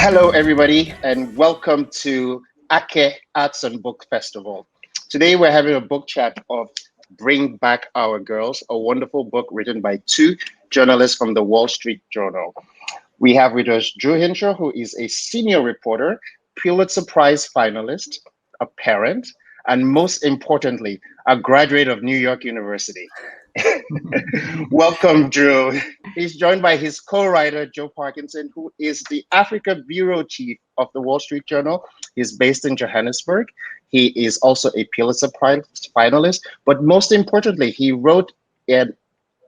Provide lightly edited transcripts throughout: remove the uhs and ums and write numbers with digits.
Hello, everybody, and welcome to Ake Arts and Book Festival. Today, we're having a book chat of Bring Back Our Girls, a wonderful book written by two journalists from the Wall Street Journal. We have with us Drew Hinshaw, who is a senior reporter, Pulitzer Prize finalist, a parent, and most importantly, a graduate of New York University. Welcome, Drew. He's joined by his co-writer, Joe Parkinson, who is the Africa bureau chief of the Wall Street Journal. He's based in Johannesburg. He is also a Pulitzer Prize finalist, but most importantly, he wrote an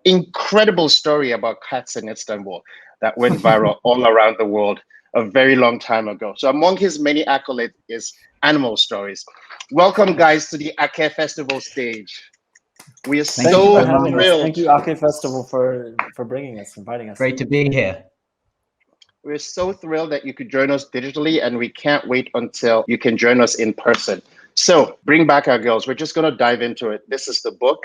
incredible story about cats in Istanbul that went viral all around the world a very long time ago. So among his many accolades is animal stories. Welcome, guys, to the Ake Festival stage. We are so thrilled. Thank you, Ake Festival, for inviting us. Great to be here. We're so thrilled that you could join us digitally, and we can't wait until you can join us in person. So, Bring Back Our Girls. We're just going to dive into it. This is the book.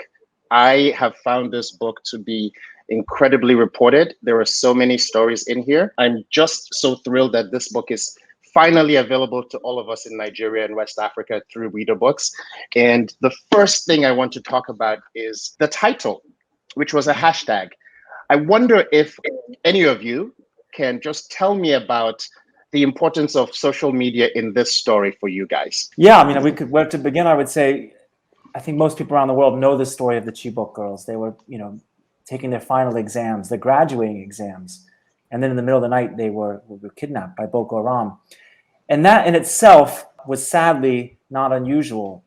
I have found this book to be incredibly reported. There are so many stories in here. I'm just so thrilled that this book is finally available to all of us in Nigeria and West Africa through Reader Books. And the first thing I want to talk about is the title, which was a hashtag. I wonder if any of you can just tell me about the importance of social media in this story for you guys. Yeah, I mean, where to begin, I would say, I think most people around the world know the story of the Chibok girls. They were, taking their final exams, their graduating exams. And then in the middle of the night, they were kidnapped by Boko Haram. And that in itself was sadly not unusual.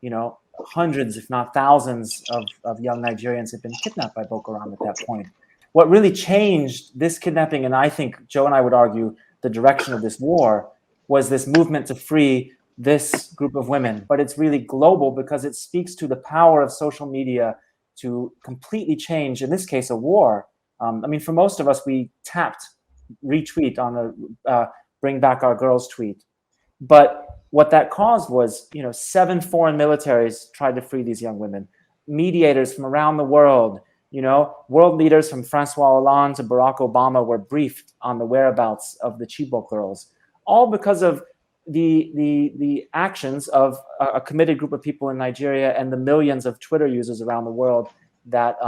Hundreds, if not thousands of young Nigerians had been kidnapped by Boko Haram at that point. What really changed this kidnapping, and I think Joe and I would argue the direction of this war, was this movement to free this group of women. But it's really global because it speaks to the power of social media to completely change, in this case, a war. For most of us, we tapped retweet on the Bring Back Our Girls tweet. But what that caused was, 7 foreign militaries tried to free these young women. Mediators from around the world, world leaders from Francois Hollande to Barack Obama were briefed on the whereabouts of the Chibok girls, all because of the actions of a committed group of people in Nigeria and the millions of Twitter users around the world that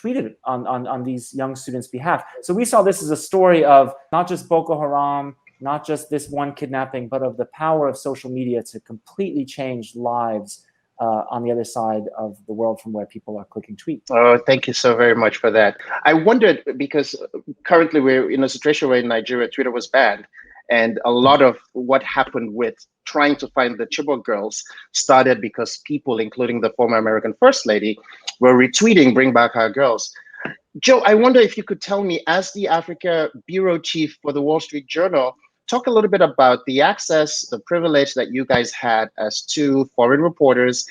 tweeted on these young students' behalf. So we saw this as a story of not just Boko Haram, not just this one kidnapping, but of the power of social media to completely change lives on the other side of the world from where people are clicking tweets. Oh, thank you so very much for that. I wondered, because currently we're in a situation where in Nigeria, Twitter was banned. And a lot of what happened with trying to find the Chibok girls started because people, including the former American First Lady, were retweeting Bring Back Our Girls. Joe, I wonder if you could tell me, as the Africa bureau chief for the Wall Street Journal, talk a little bit about the access, the privilege that you guys had as two foreign reporters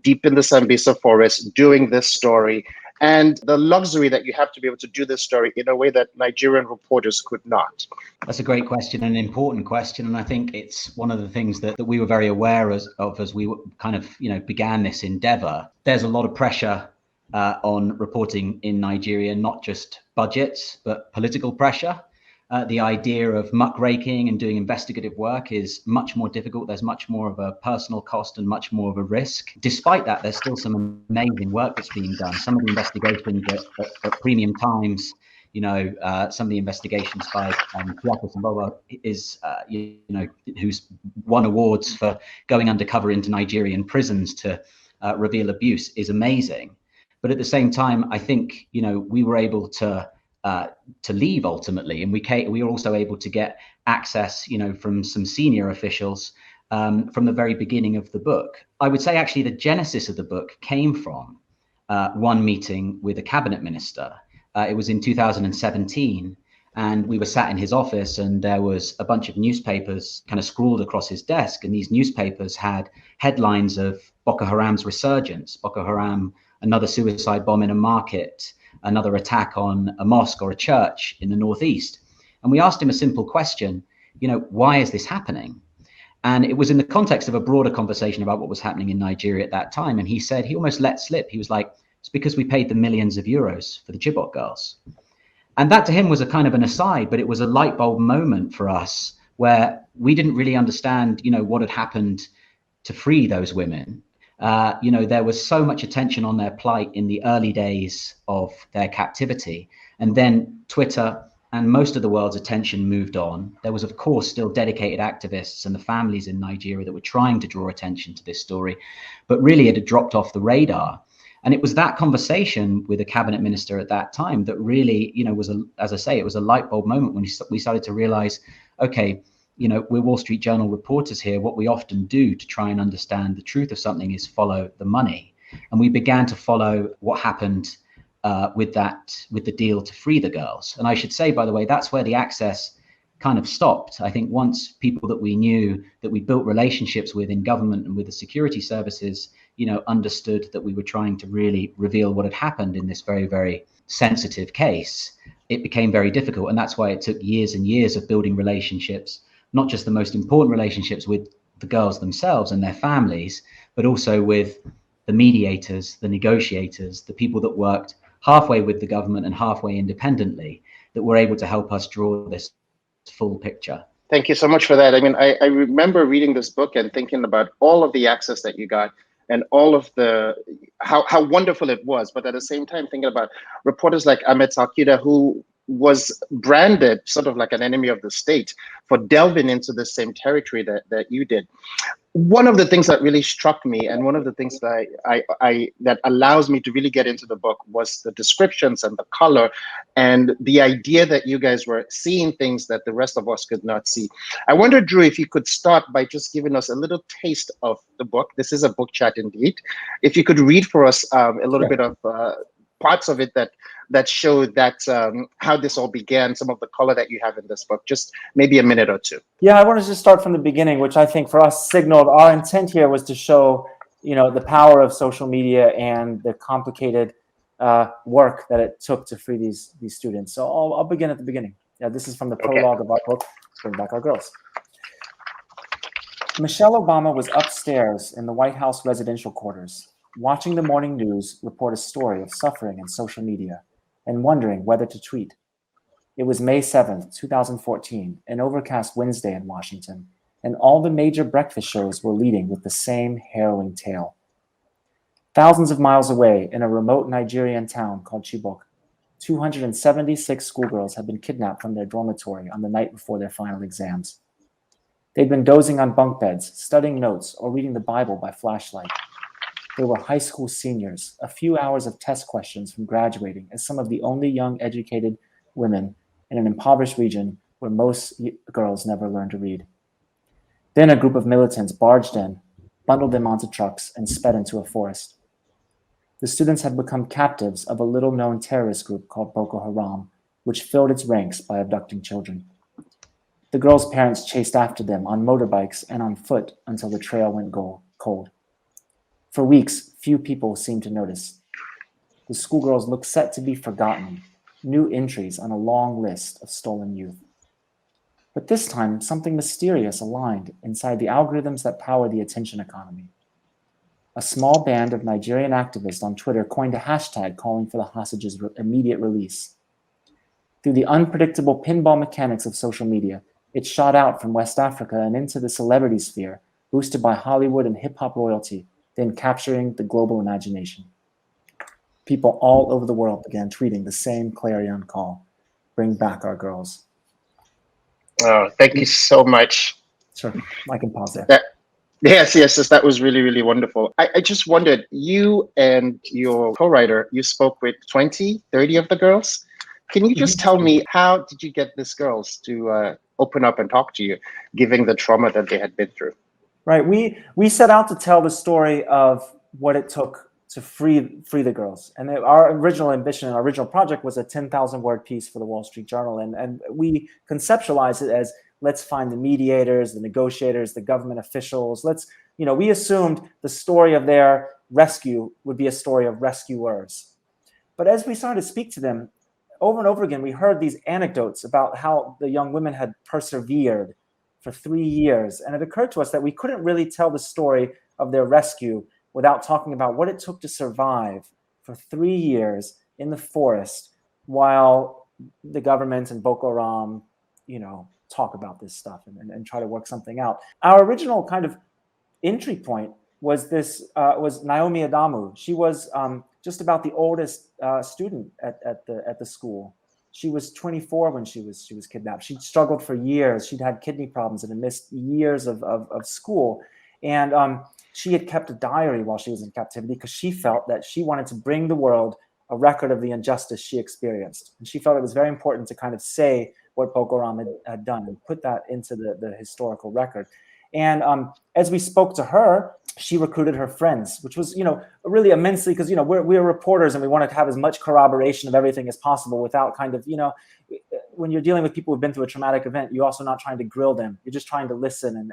deep in the Sambisa forest doing this story, and the luxury that you have to be able to do this story in a way that Nigerian reporters could not. That's a great question, an important question. And I think it's one of the things that we were very aware of as we kind of, began this endeavor. There's a lot of pressure on reporting in Nigeria, not just budgets, but political pressure. The idea of muckraking and doing investigative work is much more difficult. There's much more of a personal cost and much more of a risk. Despite that, there's still some amazing work that's being done. Some of the investigations at Premium Times, some of the investigations by Chike is, who's won awards for going undercover into Nigerian prisons to reveal abuse, is amazing. But at the same time, I think, we were able to leave ultimately, and we were also able to get access, from some senior officials from the very beginning of the book. I would say actually the genesis of the book came from one meeting with a cabinet minister. It was in 2017, and we were sat in his office, and there was a bunch of newspapers kind of scrawled across his desk, and these newspapers had headlines of Boko Haram's resurgence, Boko Haram, another suicide bomb in a market, another attack on a mosque or a church in the northeast. And we asked him a simple question, why is this happening? And it was in the context of a broader conversation about what was happening in Nigeria at that time. And he said, he almost let slip. He was like, it's because we paid the millions of euros for the Chibok girls. And that to him was a kind of an aside, but it was a light bulb moment for us where we didn't really understand, what had happened to free those women. There was so much attention on their plight in the early days of their captivity. And then Twitter and most of the world's attention moved on. There was, of course, still dedicated activists and the families in Nigeria that were trying to draw attention to this story, but really it had dropped off the radar. And it was that conversation with a cabinet minister at that time that really, as I say, it was a light bulb moment when we started to realize, okay, we're Wall Street Journal reporters here. What we often do to try and understand the truth of something is follow the money. And we began to follow what happened with the deal to free the girls. And I should say, by the way, that's where the access kind of stopped. I think once people that we knew, that we built relationships with in government and with the security services, understood that we were trying to really reveal what had happened in this very, very sensitive case, it became very difficult. And that's why it took years and years of building relationships, not just the most important relationships with the girls themselves and their families, but also with the mediators, the negotiators, the people that worked halfway with the government and halfway independently, that were able to help us draw this full picture. Thank you so much for that. I mean, I remember reading this book and thinking about all of the access that you got and all of the how wonderful it was, but at the same time thinking about reporters like Ahmed Salkida, who was branded sort of like an enemy of the state for delving into the same territory that you did. One of the things that really struck me, and one of the things that I that allows me to really get into the book, was the descriptions and the color and the idea that you guys were seeing things that the rest of us could not see. I wonder, Drew, if you could start by just giving us a little taste of the book. This is a book chat indeed. If you could read for us a little bit of parts of it that show that how this all began, some of the color that you have in this book, just maybe a minute or two. Yeah, I wanted to start from the beginning, which I think for us signaled our intent here was to show, the power of social media and the complicated work that it took to free these students. So I'll begin at the beginning. Yeah, this is from the prologue of our book, Bring Back Our Girls. Michelle Obama was upstairs in the White House residential quarters, watching the morning news report a story of suffering in social media and wondering whether to tweet. It was May 7th, 2014, an overcast Wednesday in Washington, and all the major breakfast shows were leading with the same harrowing tale. Thousands of miles away in a remote Nigerian town called Chibok, 276 schoolgirls had been kidnapped from their dormitory on the night before their final exams. They'd been dozing on bunk beds, studying notes, or reading the Bible by flashlight. They were high school seniors, a few hours of test questions from graduating as some of the only young educated women in an impoverished region where most girls never learned to read. Then a group of militants barged in, bundled them onto trucks, and sped into a forest. The students had become captives of a little-known terrorist group called Boko Haram, which filled its ranks by abducting children. The girls' parents chased after them on motorbikes and on foot until the trail went cold. For weeks, few people seemed to notice. The schoolgirls looked set to be forgotten, new entries on a long list of stolen youth. But this time, something mysterious aligned inside the algorithms that power the attention economy. A small band of Nigerian activists on Twitter coined a hashtag calling for the hostages' immediate release. Through the unpredictable pinball mechanics of social media, it shot out from West Africa and into the celebrity sphere, boosted by Hollywood and hip-hop royalty, then capturing the global imagination. People all over the world began tweeting the same clarion call: bring back our girls. Oh, thank you so much. Sure, I can pause there. Yes, that was really, really wonderful. I just wondered, you and your co-writer, you spoke with 20, 30 of the girls. Can you just tell me, how did you get these girls to open up and talk to you, given the trauma that they had been through? Right. We set out to tell the story of what it took to free the girls. And our original ambition, our original project was a 10,000-word piece for the Wall Street Journal. And we conceptualized it as, let's find the mediators, the negotiators, the government officials. We assumed the story of their rescue would be a story of rescuers. But as we started to speak to them, over and over again, we heard these anecdotes about how the young women had persevered for 3 years. And it occurred to us that we couldn't really tell the story of their rescue without talking about what it took to survive for 3 years in the forest while the government and Boko Haram, talk about this stuff and try to work something out. Our original kind of entry point was was Naomi Adamu. She was just about the oldest student at the school. She was 24 when she was kidnapped. She'd struggled for years. She'd had kidney problems and had missed years of school. And she had kept a diary while she was in captivity because she felt that she wanted to bring the world a record of the injustice she experienced. And she felt it was very important to kind of say what Boko Haram had done and put that into the historical record. And as we spoke to her, she recruited her friends, which was, really immensely, because, we're reporters and we wanted to have as much corroboration of everything as possible without kind of, when you're dealing with people who've been through a traumatic event, you're also not trying to grill them. You're just trying to listen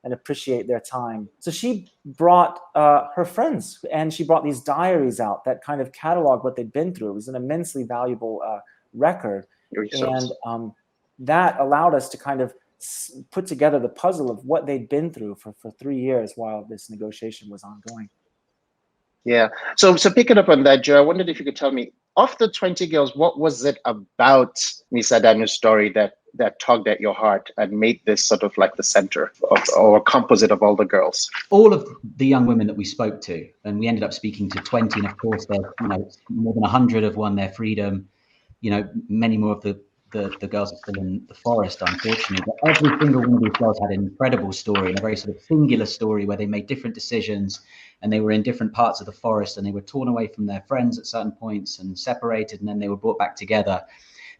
and appreciate their time. So she brought her friends, and she brought these diaries out that kind of cataloged what they'd been through. It was an immensely valuable record. And that allowed us to kind of put together the puzzle of what they'd been through for 3 years while this negotiation was ongoing. Yeah. So picking up on that, Joe, I wondered if you could tell me, of the 20 girls, what was it about Miss Adamu's story that tugged at your heart and made this sort of like the center of, or composite of all the girls? All of the young women that we spoke to, and we ended up speaking to 20, and of course there's more than 100 have won their freedom. Many more of the girls are still in the forest, unfortunately. But every single one of these girls had an incredible story, and a very sort of singular story where they made different decisions, and they were in different parts of the forest, and they were torn away from their friends at certain points and separated, and then they were brought back together.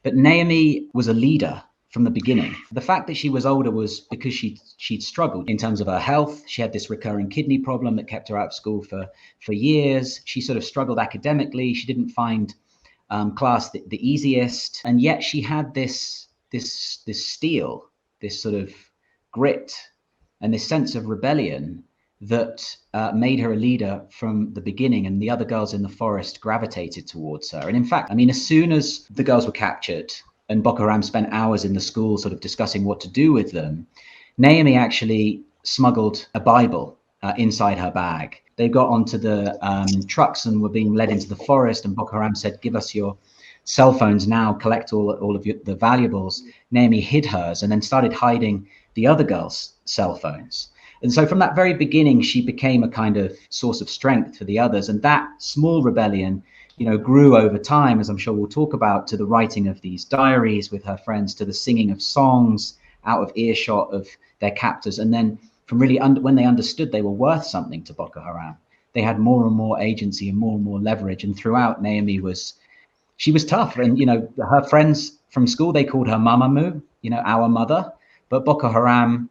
But Naomi was a leader from the beginning. The fact that she was older was because she'd struggled in terms of her health. She had this recurring kidney problem that kept her out of school for years. She sort of struggled academically. She didn't find class the easiest, and yet she had this steel, this sort of grit, and this sense of rebellion that made her a leader from the beginning, and the other girls in the forest gravitated towards her. And in fact, as soon as the girls were captured and Boko Haram spent hours in the school sort of discussing what to do with them, Naomi actually smuggled a Bible inside her bag. They got onto the trucks and were being led into the forest, and Boko Haram said, "Give us your cell phones now, collect all of the valuables." Naomi hid hers and then started hiding the other girls' cell phones. And so from that very beginning, she became a kind of source of strength for the others. And that small rebellion, grew over time, as I'm sure we'll talk about, to the writing of these diaries with her friends, to the singing of songs out of earshot of their captors. And then from really when they understood they were worth something to Boko Haram, they had more and more agency and more leverage. And throughout, Naomi was tough. And, her friends from school, they called her Mamamoo, our mother. But Boko Haram,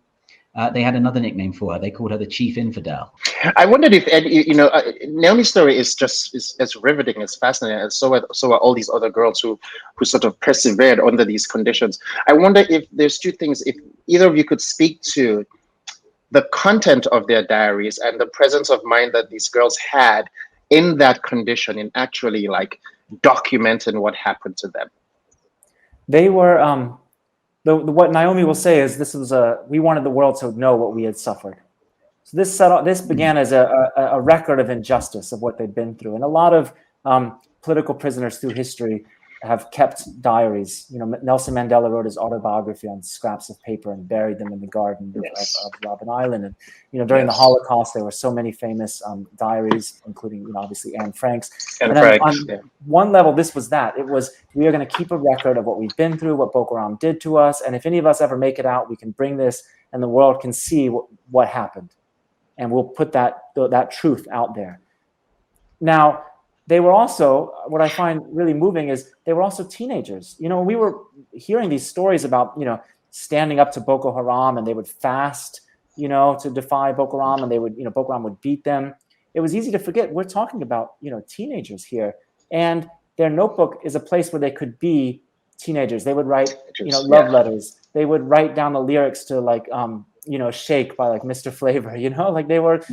they had another nickname for her. They called her the Chief Infidel. I wondered if, Naomi's story is as riveting, as fascinating, and so are all these other girls who sort of persevered under these conditions. I wonder if there's two things, if either of you could speak to the content of their diaries and the presence of mind that these girls had in that condition, in actually like documenting what happened to them. They were, what Naomi will say is we wanted the world to know what we had suffered. So this began as a record of injustice of what they'd been through. And a lot of political prisoners through history have kept diaries. Nelson Mandela wrote his autobiography on scraps of paper and buried them in the garden of Robben Island. And during the Holocaust, there were so many famous diaries, including obviously Anne Frank's. And on one level, this was that. It was, we are going to keep a record of what we've been through, what Boko Haram did to us, and if any of us ever make it out, we can bring this, and the world can see what happened, and we'll put that truth out there. Now, they were also, what I find really moving is they were also teenagers. We were hearing these stories about, standing up to Boko Haram, and they would fast, to defy Boko Haram, and they would, Boko Haram would beat them. It was easy to forget we're talking about, teenagers here. And their notebook is a place where they could be teenagers. They would write, love letters. They would write down the lyrics to like, Shake by like Mr. Flavor, like they were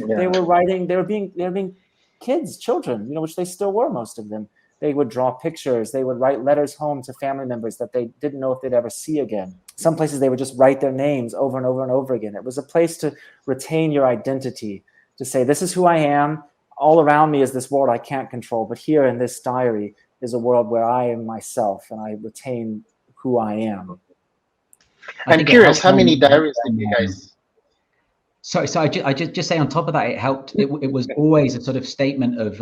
writing, they were being kids, children, which they still were, most of them. They would draw pictures. They would write letters home to family members that they didn't know if they'd ever see again. Some places they would just write their names over and over and over again. It was a place to retain your identity, to say, this is who I am. All around me is this world I can't control, but here in this diary, is a world where I am myself and I retain who I am. I'm curious, how many diaries did you guys? Sorry, so I just say on top of that, it helped. It was always a sort of statement of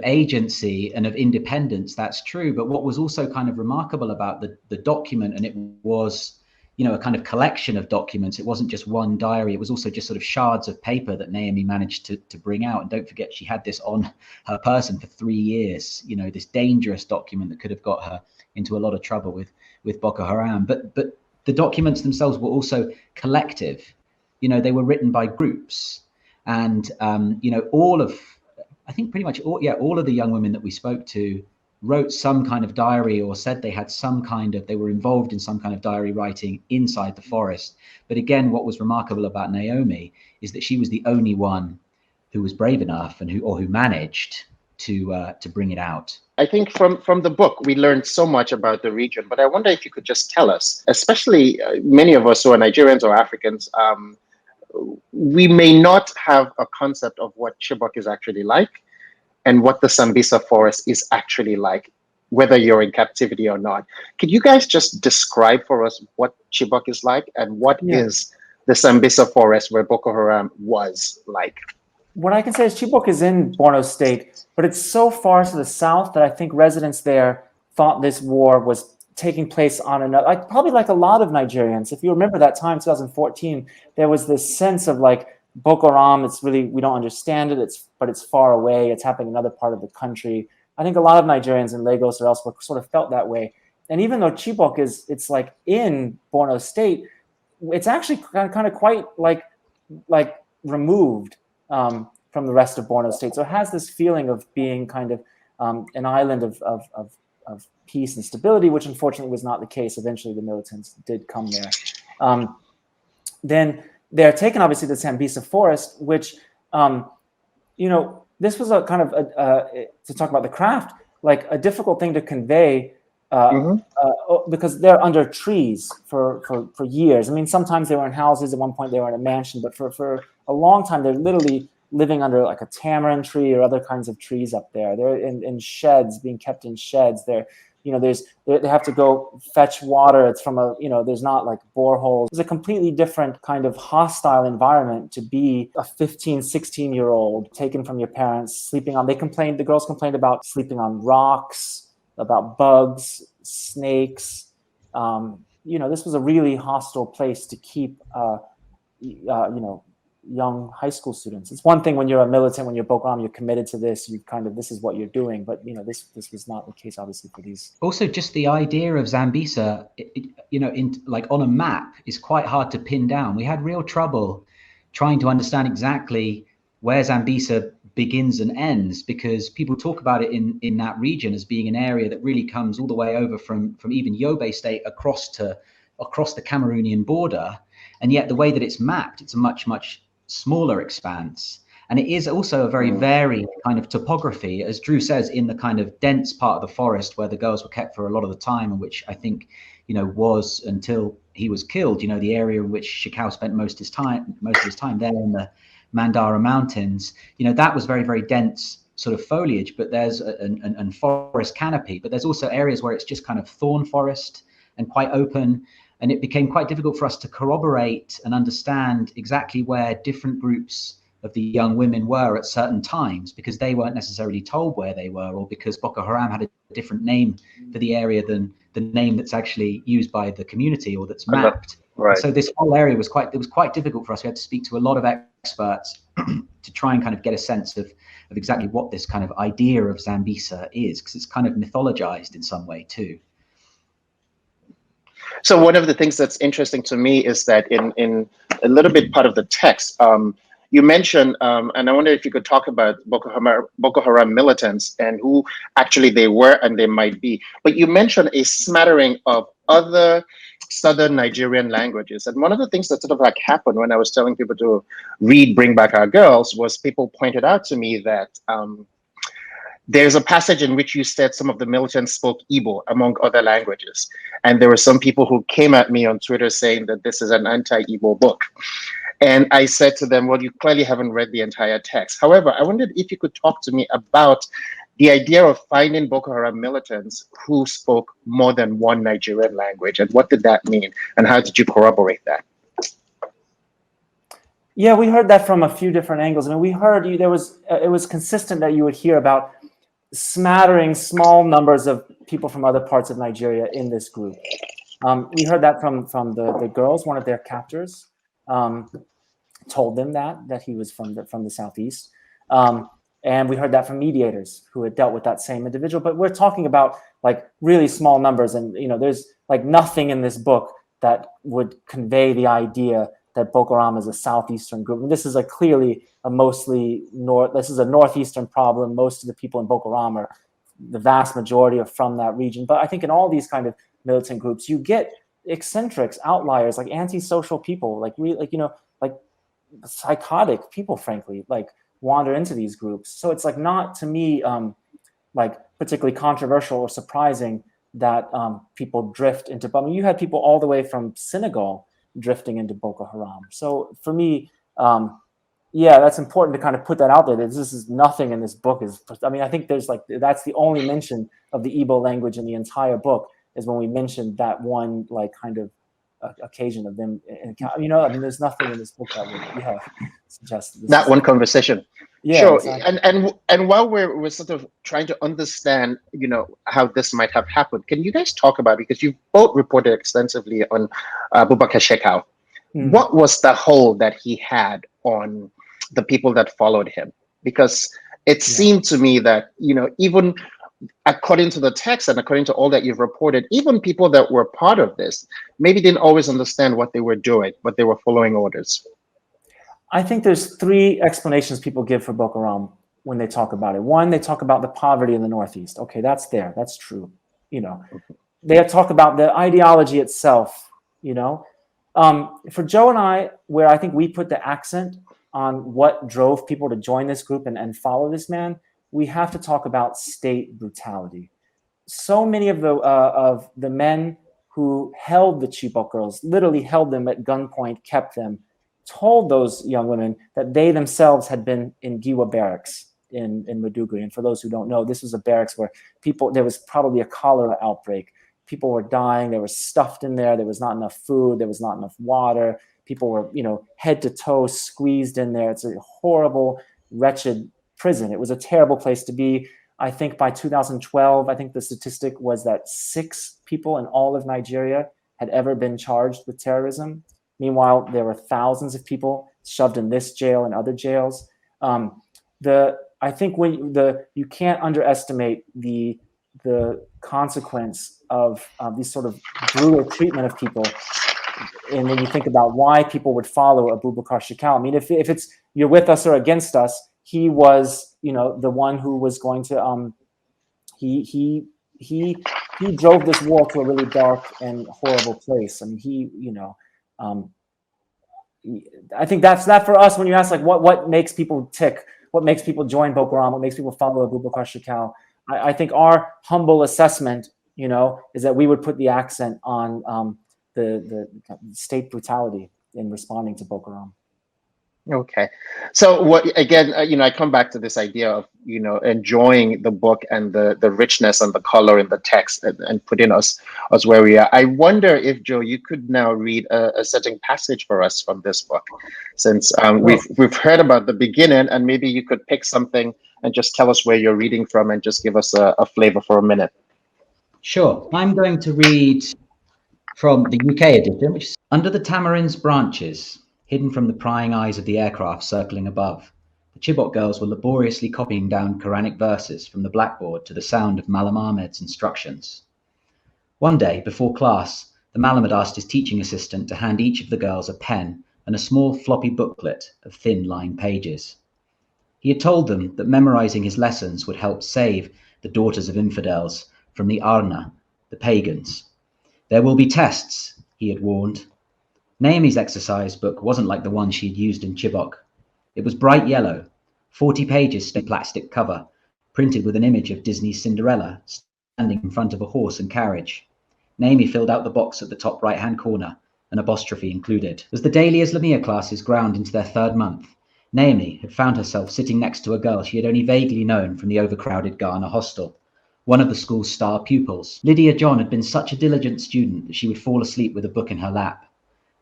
agency and of independence. That's true. But what was also kind of remarkable about the document, and it was, a kind of collection of documents. It wasn't just one diary. It was also just sort of shards of paper that Naomi managed to bring out. And don't forget, she had this on her person for 3 years. This dangerous document that could have got her into a lot of trouble with Boko Haram. But the documents themselves were also collective. They were written by groups, and I think pretty much all of the young women that we spoke to wrote some kind of diary, or said they had they were involved in some kind of diary writing inside the forest. But again, what was remarkable about Naomi is that she was the only one who was brave enough and who managed to bring it out. I think from the book, we learned so much about the region, but I wonder if you could just tell us, especially many of us who are Nigerians or Africans, we may not have a concept of what Chibok is actually like and what the Sambisa forest is actually like, whether you're in captivity or not. Could you guys just describe for us what Chibok is like and what is the Sambisa forest where Boko Haram was like? What I can say is Chibok is in Borno State, but it's so far to the south that I think residents there thought this war was taking place on another, probably like a lot of Nigerians. If you remember that time, 2014, there was this sense of like Boko Haram, it's really, we don't understand it, but it's far away, it's happening in another part of the country. I think a lot of Nigerians in Lagos or elsewhere sort of felt that way. And even though Chibok it's like in Borno State, it's actually kind of quite like removed from the rest of Borno State. So it has this feeling of being kind of an island of peace and stability, which unfortunately was not the case. Eventually the militants did come there. Then they're taken obviously to the Sambisa forest, which, this was a kind of, to talk about the craft, like a difficult thing to convey because they're under trees for years. I mean, sometimes they were in houses. At one point they were in a mansion, but for a long time, they're literally living under like a tamarind tree or other kinds of trees up there. They're in sheds, being kept in sheds. They have to go fetch water. It's from there's not like boreholes. It's a completely different kind of hostile environment to be a 15, 16-year-old taken from your parents, sleeping on. The girls complained about sleeping on rocks, about bugs, snakes. This was a really hostile place to keep, young high school students. It's one thing when you're a militant, when you're Boko Haram, you're committed to this, this is what you're doing. But this was not the case, obviously, for these. Also, just the idea of Zambisa, on a map is quite hard to pin down. We had real trouble trying to understand exactly where Zambisa begins and ends, because people talk about it in that region as being an area that really comes all the way over from even Yobe State across the Cameroonian border. And yet the way that it's mapped, it's a much, much smaller expanse. And it is also a very varied kind of topography, as Drew says, in the kind of dense part of the forest where the girls were kept for a lot of the time, and which I think, was until he was killed, the area in which Shekau spent most of his time there in the Mandara Mountains, that was very, very dense sort of foliage, but there's and forest canopy, but there's also areas where it's just kind of thorn forest and quite open. And it became quite difficult for us to corroborate and understand exactly where different groups of the young women were at certain times, because they weren't necessarily told where they were, or because Boko Haram had a different name for the area than the name that's actually used by the community or that's mapped. Right. So this whole area was quite difficult for us. We had to speak to a lot of experts to try and kind of get a sense of exactly what this kind of idea of Zambisa is, because it's kind of mythologized in some way too. So one of the things that's interesting to me is that in a little bit part of the text, you mentioned, and I wonder if you could talk about Boko Haram militants and who actually they were and they might be. But you mentioned a smattering of other southern Nigerian languages. And one of the things that sort of like happened when I was telling people to read Bring Back Our Girls was people pointed out to me that there's a passage in which you said some of the militants spoke Igbo, among other languages. And there were some people who came at me on Twitter saying that this is an anti-Igbo book. And I said to them, well, you clearly haven't read the entire text. However, I wondered if you could talk to me about the idea of finding Boko Haram militants who spoke more than one Nigerian language, and what did that mean, and how did you corroborate that? Yeah, we heard that from a few different angles. I mean, we heard it was consistent that you would hear about smattering, small numbers of people from other parts of Nigeria in this group. We heard that from the girls. One of their captors told them that he was from the southeast, and we heard that from mediators who had dealt with that same individual. But we're talking about like really small numbers, and there's like nothing in this book that would convey the idea that Boko Haram is a southeastern group. And this is clearly a mostly this is a northeastern problem. Most of the people in Boko Haram are, the vast majority are from that region. But I think in all these kind of militant groups, you get eccentrics, outliers, like antisocial people, like psychotic people, frankly, like wander into these groups. So it's like not to me like particularly controversial or surprising that people drift into. I mean, you had people all the way from Senegal drifting into Boko Haram. So for me, yeah, that's important to kind of put that out there. This is nothing in this book is. I mean, I think there's that's the only mention of the Igbo language in the entire book is when we mentioned that one kind of occasion of them. I mean, there's nothing in this book that would suggest that one conversation. Yeah, sure. Exactly. And while we're sort of trying to understand, how this might have happened, can you guys talk about, because you've both reported extensively on Abubakar Shekau, what was the hold that he had on the people that followed him? Because it seemed to me that, even according to the text and according to all that you've reported, even people that were part of this maybe didn't always understand what they were doing, but they were following orders. I think there's three explanations people give for Boko Haram when they talk about it. One, they talk about the poverty in the Northeast. Okay, that's there. That's true. They talk about the ideology itself. For Joe and I, where I think we put the accent on what drove people to join this group and follow this man, we have to talk about state brutality. So many of the men who held the Chibok girls, literally held them at gunpoint, kept them, told those young women that they themselves had been in Giwa barracks in Maiduguri. And for those who don't know, this was a barracks where there was probably a cholera outbreak. People were dying. They were stuffed in there. There was not enough food. There was not enough water. People were, head to toe squeezed in there. It's a horrible, wretched prison. It was a terrible place to be. I think by 2012, I think the statistic was that 6 people in all of Nigeria had ever been charged with terrorism. Meanwhile, there were thousands of people shoved in this jail and other jails. I think you can't underestimate the consequence of this sort of brutal treatment of people. And when you think about why people would follow Abubakar Shekau, I mean, if it's you're with us or against us, he was, the one who was going to he drove this war to a really dark and horrible place. I mean, I think that's that for us. When you ask what makes people tick, what makes people join Boko Haram, what makes people follow Abubakar Shekau, I think our humble assessment, is that we would put the accent on the state brutality in responding to Boko Haram. Okay. So I come back to this idea of, enjoying the book and the richness and the color in the text and putting us where we are. I wonder if, Joe, you could now read a certain passage for us from this book, since we've heard about the beginning, and maybe you could pick something and just tell us where you're reading from and just give us a flavor for a minute. Sure. I'm going to read from the UK edition, which is Under the Tamarind's branches, hidden from the prying eyes of the aircraft circling above. The Chibok girls were laboriously copying down Quranic verses from the blackboard to the sound of Malam Ahmed's instructions. One day, before class, the Malam had asked his teaching assistant to hand each of the girls a pen and a small floppy booklet of thin lined pages. He had told them that memorizing his lessons would help save the daughters of infidels from the Arna, the pagans. There will be tests, he had warned. Naomi's exercise book wasn't like the one she had used in Chibok. It was bright yellow, 40 pages in plastic cover, printed with an image of Disney's Cinderella standing in front of a horse and carriage. Naomi filled out the box at the top right-hand corner, an apostrophe included. As the daily Islamia classes ground into their 3rd month, Naomi had found herself sitting next to a girl she had only vaguely known from the overcrowded Ghana hostel, one of the school's star pupils. Lydia John had been such a diligent student that she would fall asleep with a book in her lap.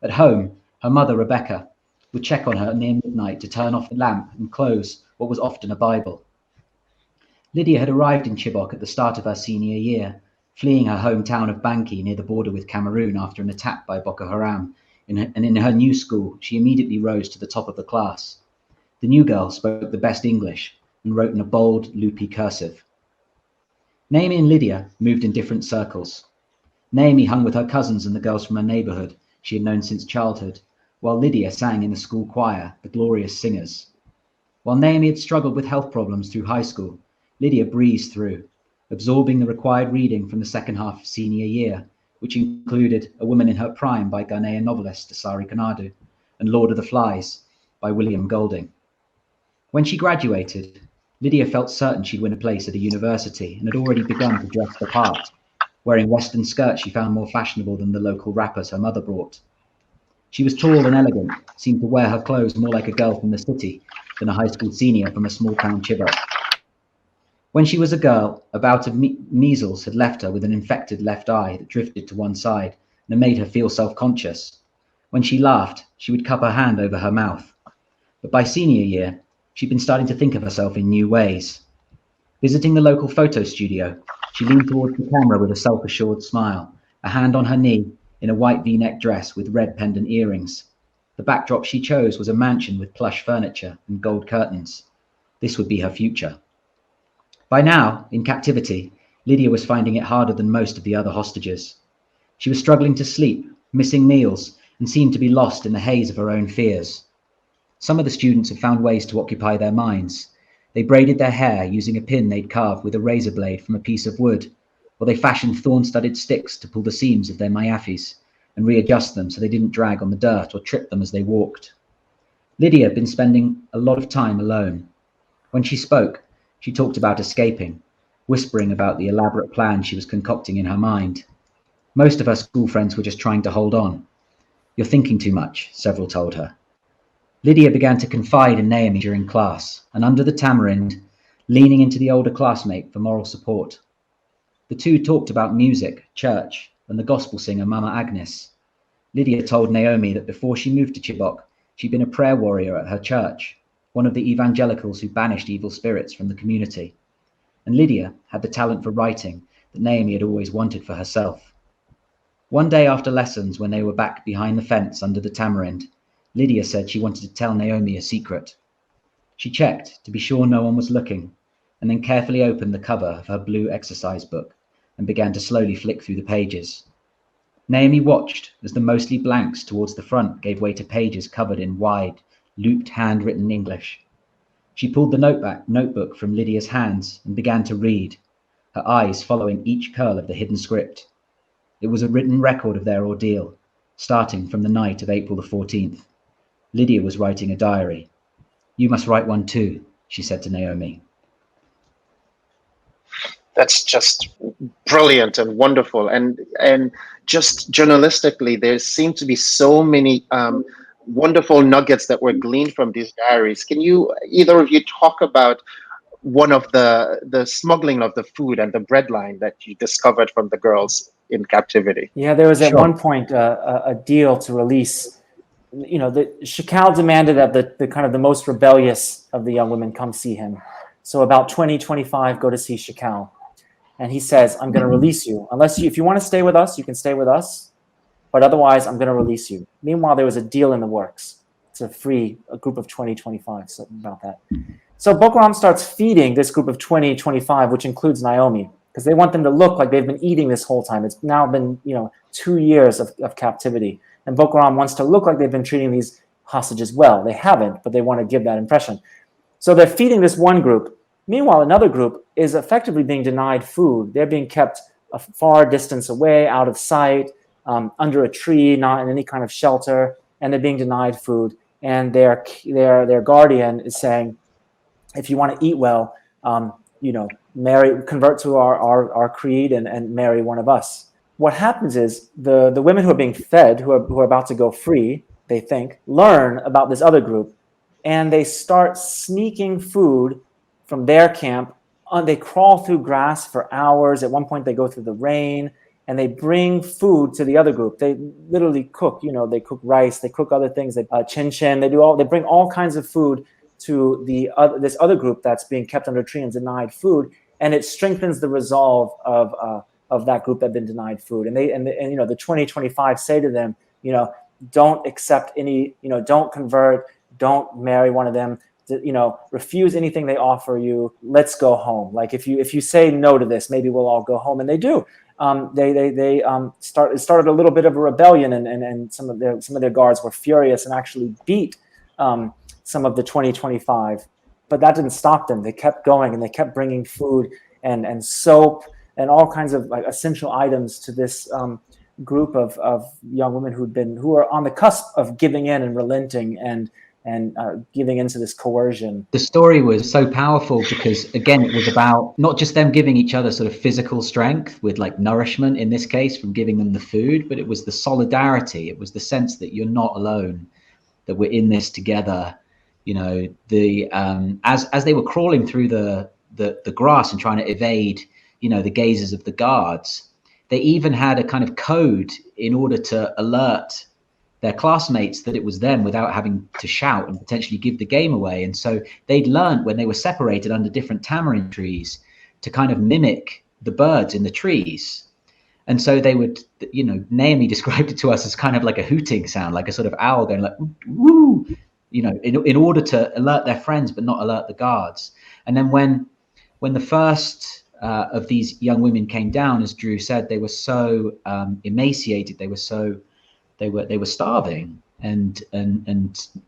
At home, her mother, Rebecca, would check on her near midnight to turn off the lamp and close what was often a Bible. Lydia had arrived in Chibok at the start of her senior year, fleeing her hometown of Banki near the border with Cameroon after an attack by Boko Haram, and in her new school, she immediately rose to the top of the class. The new girl spoke the best English and wrote in a bold, loopy cursive. Naomi and Lydia moved in different circles. Naomi hung with her cousins and the girls from her neighborhood she had known since childhood, while Lydia sang in the school choir, the Glorious Singers. While Naomi had struggled with health problems through high school, Lydia breezed through, absorbing the required reading from the second half of senior year, which included A Woman in Her Prime by Ghanaian novelist Asari Konadu and Lord of the Flies by William Golding. When she graduated, Lydia felt certain she'd win a place at a university and had already begun to dress the part, wearing Western skirts she found more fashionable than the local wrappers her mother brought. She was tall and elegant, seemed to wear her clothes more like a girl from the city than a high school senior from a small town Chibok. When she was a girl, a bout of measles had left her with an infected left eye that drifted to one side and made her feel self-conscious. When she laughed, she would cup her hand over her mouth. But by senior year, she'd been starting to think of herself in new ways. Visiting the local photo studio, she leaned towards the camera with a self-assured smile, a hand on her knee, in a white V-neck dress with red pendant earrings. The backdrop she chose was a mansion with plush furniture and gold curtains. This would be her future. By now, in captivity, Lydia was finding it harder than most of the other hostages. She was struggling to sleep, missing meals, and seemed to be lost in the haze of her own fears. Some of the students had found ways to occupy their minds. They braided their hair using a pin they'd carved with a razor blade from a piece of wood, or they fashioned thorn-studded sticks to pull the seams of their mayafis and readjust them so they didn't drag on the dirt or trip them as they walked. Lydia had been spending a lot of time alone. When she spoke, she talked about escaping, whispering about the elaborate plan she was concocting in her mind. Most of her school friends were just trying to hold on. "You're thinking too much," several told her. Lydia began to confide in Naomi during class, and under the tamarind, leaning into the older classmate for moral support. The two talked about music, church, and the gospel singer Mama Agnes. Lydia told Naomi that before she moved to Chibok, she'd been a prayer warrior at her church, one of the evangelicals who banished evil spirits from the community. And Lydia had the talent for writing that Naomi had always wanted for herself. One day after lessons, when they were back behind the fence under the tamarind, Lydia said she wanted to tell Naomi a secret. She checked to be sure no one was looking, and then carefully opened the cover of her blue exercise book and began to slowly flick through the pages. Naomi watched as the mostly blanks towards the front gave way to pages covered in wide, looped handwritten English. She pulled the notebook from Lydia's hands and began to read, her eyes following each curl of the hidden script. It was a written record of their ordeal, starting from the night of April the 14th. Lydia was writing a diary. "You must write one too," she said to Naomi. That's just brilliant and wonderful. And just journalistically, there seem to be so many wonderful nuggets that were gleaned from these diaries. Can you, either of you, talk about one of the smuggling of the food and the bread line that you discovered from the girls in captivity? Yeah, there was at Sure. one point a deal to release. The Shakal demanded that the kind of the most rebellious of the young women come see him. So about 25 go to see Shakal. And he says, "I'm going to release you. If you want to stay with us, you can stay with us. But otherwise, I'm going to release you." Meanwhile, there was a deal in the works to free a group of 25, something about that. So Boko Haram starts feeding this group of 25, which includes Naomi, because they want them to look like they've been eating this whole time. It's now been 2 years of captivity. And Boko Haram wants to look like they've been treating these hostages well. They haven't, but they want to give that impression. So they're feeding this one group. Meanwhile, another group is effectively being denied food. They're being kept a far distance away, out of sight, under a tree, not in any kind of shelter, and they're being denied food. And their guardian is saying, "If you want to eat well, convert to our creed and marry one of us." What happens is the women who are being fed, who are about to go free, they think, learn about this other group, and they start sneaking food from their camp. They crawl through grass for hours. At one point, they go through the rain, and they bring food to the other group. They literally cook. They cook rice. They cook other things. They chin chin. They bring all kinds of food to this other group that's being kept under a tree and denied food, and it strengthens the resolve of that group that had been denied food. And the 2025 say to them, don't accept any, don't convert, don't marry one of them, refuse anything they offer you. Let's go home. Like if you say no to this, maybe we'll all go home. And they do. They started a little bit of a rebellion, and some of their guards were furious and actually beat some of the 2025. But that didn't stop them. They kept going, and they kept bringing food and soap and all kinds of like essential items to this group of young women who are on the cusp of giving in and relenting and giving into this coercion. The story was so powerful because, again, it was about not just them giving each other sort of physical strength with like nourishment, in this case, from giving them the food, but it was the solidarity. It was the sense that you're not alone, that we're in this together. As they were crawling through the grass and trying to evade, the gazes of the guards, they even had a kind of code in order to alert their classmates that it was them without having to shout and potentially give the game away. And so they'd learned when they were separated under different tamarind trees to kind of mimic the birds in the trees. And so they would, Naomi described it to us as kind of like a hooting sound, like a sort of owl going like, woo, in order to alert their friends, but not alert the guards. And then when the first of these young women came down, as Drew said, they were so emaciated, they were starving, and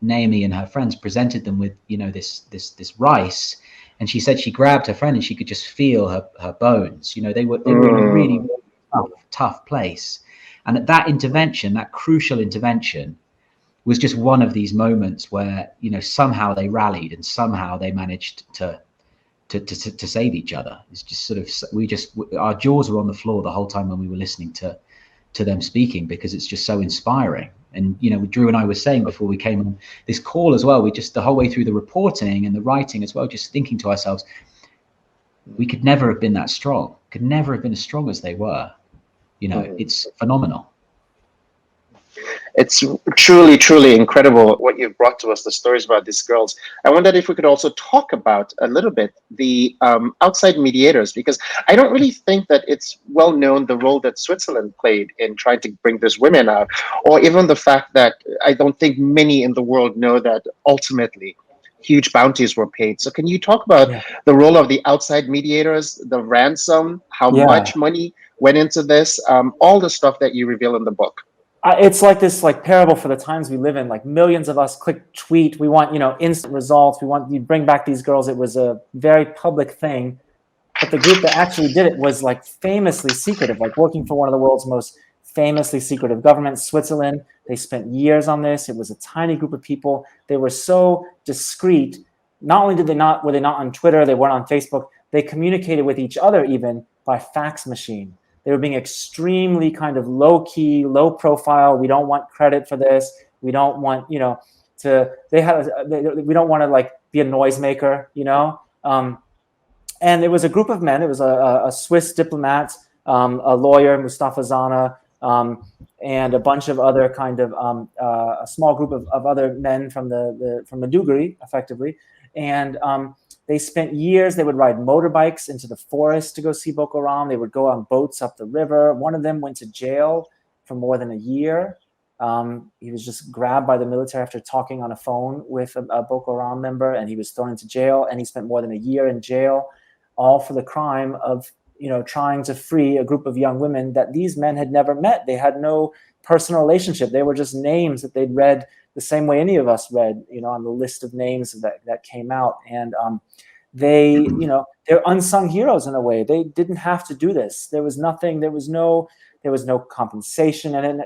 Naomi and her friends presented them with this rice, and she said she grabbed her friend and she could just feel her bones. They were in a really tough place, and at that intervention, that crucial intervention, was just one of these moments where somehow they rallied and somehow they managed to save each other. It's just sort of our jaws were on the floor the whole time when we were listening to them speaking, because it's just so inspiring. And Drew and I were saying before we came on this call as well, we just the whole way through the reporting and the writing as well, just thinking to ourselves, we could never have been that strong, could never have been as strong as they were. It's phenomenal. It's truly, truly incredible what you've brought to us, the stories about these girls. I wondered if we could also talk about a little bit the outside mediators, because I don't really think that it's well known the role that Switzerland played in trying to bring these women out, or even the fact that I don't think many in the world know that ultimately huge bounties were paid. So can you talk about the role of the outside mediators, the ransom, how much money went into this, all the stuff that you reveal in the book? It's like this parable for the times we live in. Like millions of us click tweet. We want instant results. We want you bring back these girls. It was a very public thing, but the group that actually did it was like famously secretive, like working for one of the world's most famously secretive governments, Switzerland. They spent years on this. It was a tiny group of people. They were so discreet. Not only were they not on Twitter, they weren't on Facebook. They communicated with each other even by fax machine. They were being extremely kind of low key, low profile. We don't want credit for this. We don't want, we don't want to like be a noisemaker, and it was a group of men. It was a Swiss diplomat, a lawyer, Mustafa Zana, and a bunch of other kind of a small group of other men from Maiduguri, effectively. And they spent years. They would ride motorbikes into the forest to go see Boko Haram. They would go on boats up the river. One of them went to jail for more than a year. He was just grabbed by the military after talking on a phone with a Boko Haram member, and he was thrown into jail. And he spent more than a year in jail, all for the crime of trying to free a group of young women that these men had never met. They had no personal relationship. They were just names that they'd read the same way any of us read, on the list of names that came out. And they're unsung heroes in a way. They didn't have to do this. There was nothing. There was no compensation, and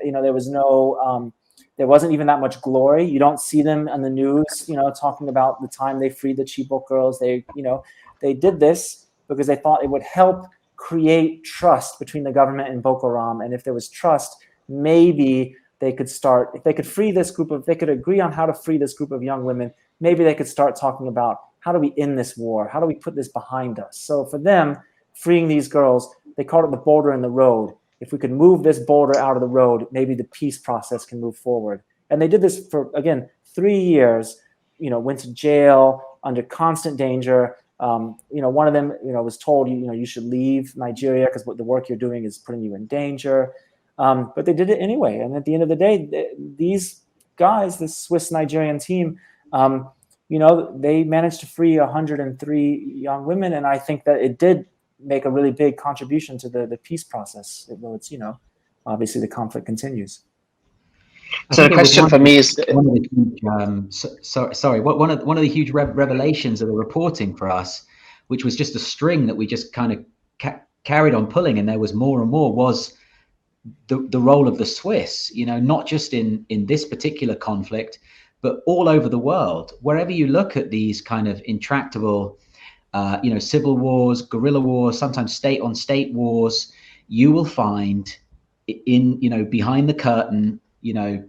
there wasn't even that much glory. You don't see them on the news, talking about the time they freed the Chibok girls. They did this because they thought it would help create trust between the government and Boko Haram. And if there was trust, maybe they could agree on how to free this group of young women, maybe they could start talking about, how do we end this war? How do we put this behind us? So for them, freeing these girls, they called it the boulder in the road. If we could move this boulder out of the road, maybe the peace process can move forward. And they did this for, again, 3 years, went to jail under constant danger. One of them, was told, you should leave Nigeria because the work you're doing is putting you in danger. But they did it anyway. And at the end of the day, these guys, this Swiss Nigerian team, they managed to free 103 young women. And I think that it did make a really big contribution to the peace process, though it's, obviously the conflict continues. So the question for me is, one of the huge, one of the huge revelations of the reporting for us, which was just a string that we just kind of carried on pulling, and there was more and more, was the role of the Swiss, not just in this particular conflict, but all over the world. Wherever you look at these kind of intractable civil wars, guerrilla wars, sometimes state on state wars, you will find behind the curtain,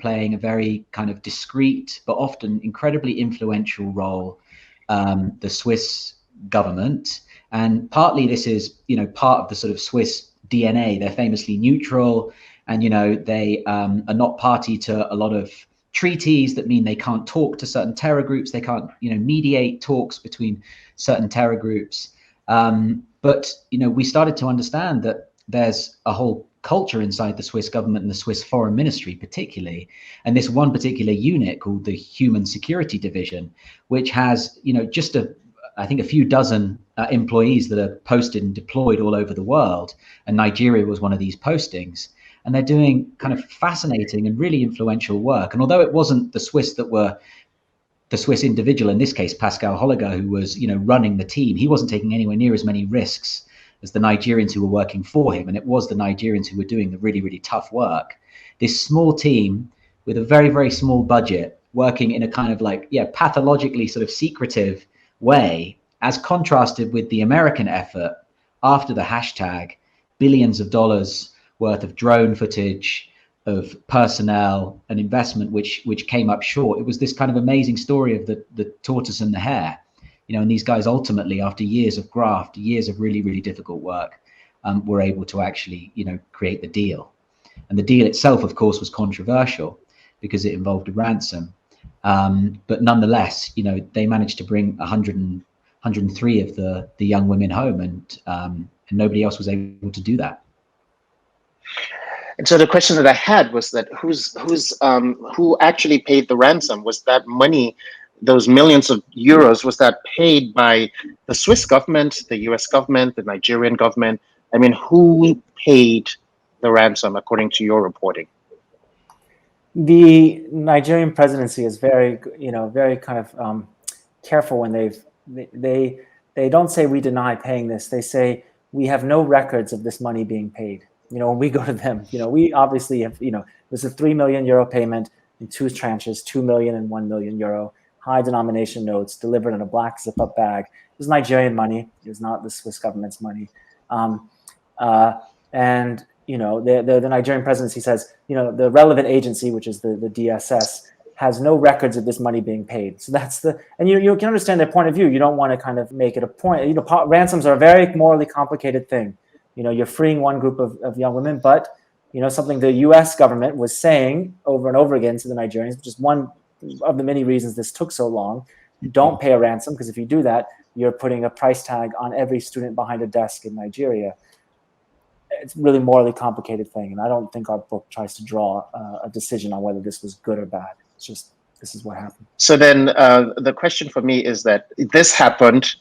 playing a very kind of discreet, but often incredibly influential role, the Swiss government. And partly this is, part of the sort of Swiss DNA. They're famously neutral, and, they are not party to a lot of treaties that mean they can't talk to certain terror groups. They can't, mediate talks between certain terror groups. But we started to understand that there's a whole culture inside the Swiss government and the Swiss foreign ministry particularly, and this one particular unit called the Human Security Division, which has, just I think a few dozen employees that are posted and deployed all over the world. And Nigeria was one of these postings. And they're doing kind of fascinating and really influential work. And although it wasn't the Swiss that were the Swiss individual, in this case, Pascal Holliger, who was, running the team, he wasn't taking anywhere near as many risks as the Nigerians who were working for him. And it was the Nigerians who were doing the really, really tough work. This small team with a very, very small budget, working in a kind of pathologically sort of secretive way, as contrasted with the American effort after the hashtag, billions of dollars worth of drone footage, of personnel and investment, which came up short. It was this kind of amazing story of the tortoise and the hare, and these guys ultimately, after years of graft, years of really, really difficult work, were able to actually, create the deal. And the deal itself, of course, was controversial because it involved a ransom. But nonetheless, they managed to bring 103 of the young women home, and nobody else was able to do that. And so the question that I had was that who actually paid the ransom? Was that money, those millions of euros, was that paid by the Swiss government, the US government, the Nigerian government? I mean, who paid the ransom according to your reporting? The Nigerian presidency is very kind of careful when they don't say we deny paying this. They say we have no records of this money being paid. When we go to them, we obviously have, there's a 3 million euro payment in 2 tranches, 2 million and 1 million euro, high denomination notes delivered in a black zip-up bag. It was Nigerian money. It was not the Swiss government's money. And the Nigerian presidency says, the relevant agency, which is the DSS, has no records of this money being paid. So that's and you can understand their point of view. You don't want to kind of make it a point. Ransoms are a very morally complicated thing. You're freeing one group of young women, but something the U.S. government was saying over and over again to the Nigerians, which is one of the many reasons this took so long. Don't pay a ransom, because if you do that, you're putting a price tag on every student behind a desk in Nigeria. It's a really morally complicated thing, and I don't think our book tries to draw a decision on whether this was good or bad. It's just, this is what happened. So then the question for me is that this happened.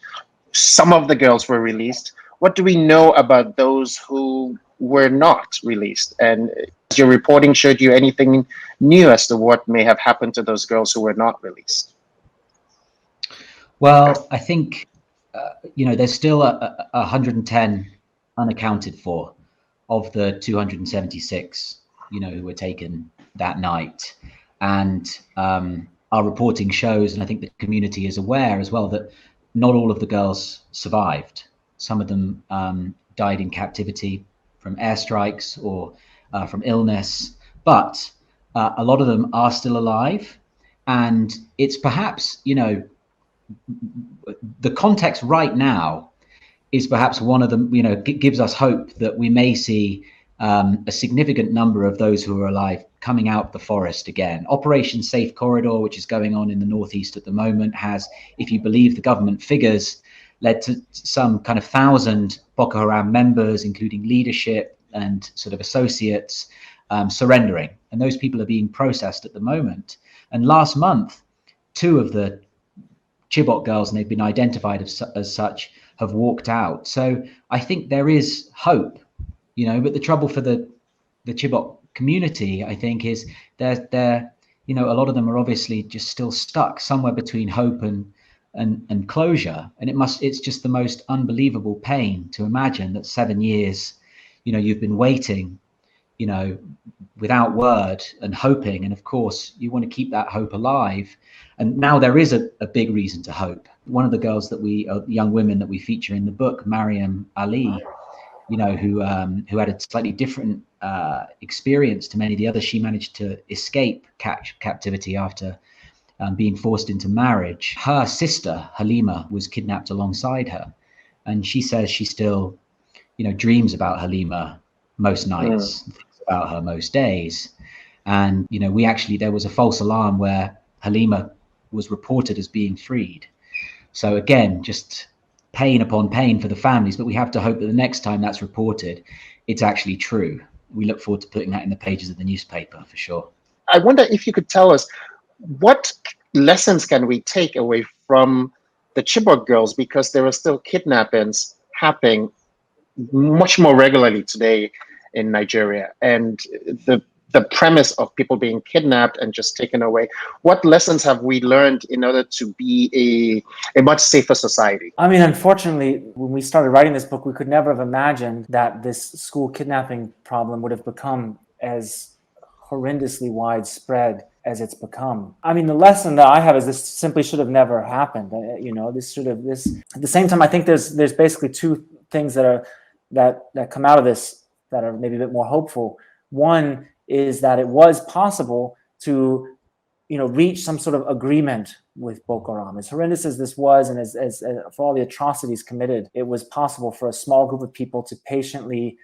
Some of the girls were released. What do we know about those who were not released? And your reporting showed you anything new as to what may have happened to those girls who were not released? Well, I think, there's still 110 unaccounted for of the 276, who were taken that night. And our reporting shows, and I think the community is aware as well, that not all of the girls survived. Some of them died in captivity from airstrikes or from illness, but a lot of them are still alive. And it's perhaps, the context right now is perhaps one of them, gives us hope that we may see a significant number of those who are alive coming out of the forest again. Operation Safe Corridor, which is going on in the northeast at the moment, has, if you believe the government figures, led to some kind of 1,000 Boko Haram members, including leadership and sort of associates, surrendering. And those people are being processed at the moment. And last month, 2 of the Chibok girls, and they've been identified as such, have walked out. So I think there is hope, but the trouble for the Chibok community, I think, is they're a lot of them are obviously just still stuck somewhere between hope and closure. And it's just the most unbelievable pain to imagine that 7 years, you've been waiting, without word and hoping. And of course, you want to keep that hope alive. And now there is a big reason to hope. One of the girls young women that we feature in the book, Mariam Ali, who had a slightly different experience to many of the others. She managed to escape captivity after being forced into marriage. Her sister, Halima, was kidnapped alongside her. And she says she still, dreams about Halima most nights, thinks about her most days. And, there was a false alarm where Halima was reported as being freed. So again, just pain upon pain for the families, but we have to hope that the next time that's reported, it's actually true. We look forward to putting that in the pages of the newspaper for sure. I wonder if you could tell us, what lessons can we take away from the Chibok girls, because there are still kidnappings happening much more regularly today in Nigeria, and the premise of people being kidnapped and just taken away. What lessons have we learned in order to be a much safer society? I mean, unfortunately, when we started writing this book, we could never have imagined that this school kidnapping problem would have become as horrendously widespread as it's become. I mean, the lesson that I have is this simply should have never happened. This at the same time, I think there's basically 2 things that come out of this that are maybe a bit more hopeful. One is that it was possible to, reach some sort of agreement with Boko Haram. As horrendous as this was, and as for all the atrocities committed, it was possible for a small group of people to patiently,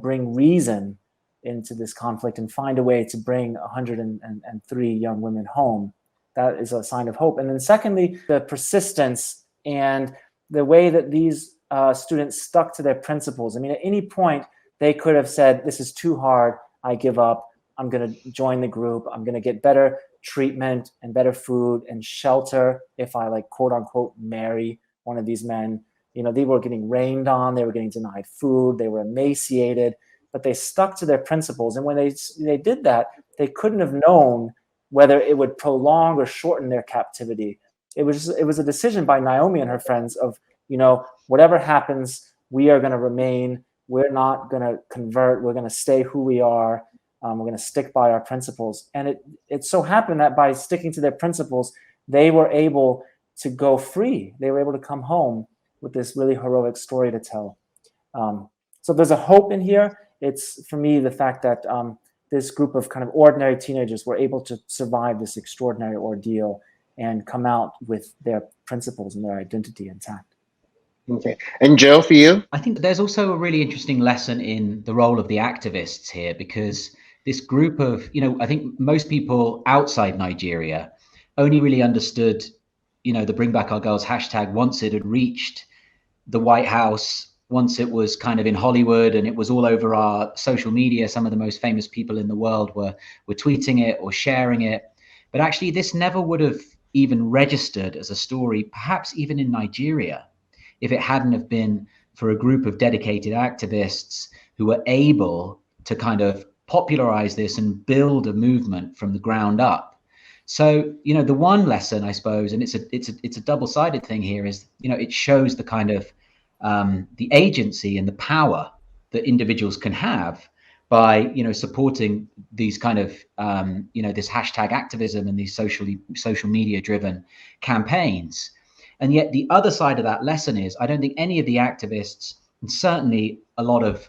bring reason into this conflict and find a way to bring 103 young women home. That is a sign of hope. And then secondly, the persistence and the way that these students stuck to their principles. I mean, at any point, they could have said, this is too hard, I give up, I'm going to join the group, I'm going to get better treatment and better food and shelter if I, like, quote unquote, marry one of these men. They were getting rained on, they were getting denied food, they were emaciated, but they stuck to their principles. And when they did that, they couldn't have known whether it would prolong or shorten their captivity. It was a decision by Naomi and her friends of, whatever happens, we are going to remain. We're not going to convert. We're going to stay who we are. We're going to stick by our principles. And it so happened that by sticking to their principles, they were able to go free. They were able to come home with this really heroic story to tell. So there's a hope in here. It's, for me, the fact that this group of kind of ordinary teenagers were able to survive this extraordinary ordeal and come out with their principles and their identity intact. Okay. And Joe, for you? I think there's also a really interesting lesson in the role of the activists here, because this group of, I think most people outside Nigeria only really understood, the Bring Back Our Girls hashtag once it had reached the White House, once it was kind of in Hollywood and it was all over our social media. Some of the most famous people in the world were tweeting it or sharing it. But actually, this never would have even registered as a story, perhaps even in Nigeria, if it hadn't have been for a group of dedicated activists who were able to kind of popularize this and build a movement from the ground up. So, the one lesson, I suppose, and it's a double-sided thing here, is, it shows the kind of the agency and the power that individuals can have by, supporting these kind of, this hashtag activism and these social media driven campaigns. And yet the other side of that lesson is, I don't think any of the activists, and certainly a lot of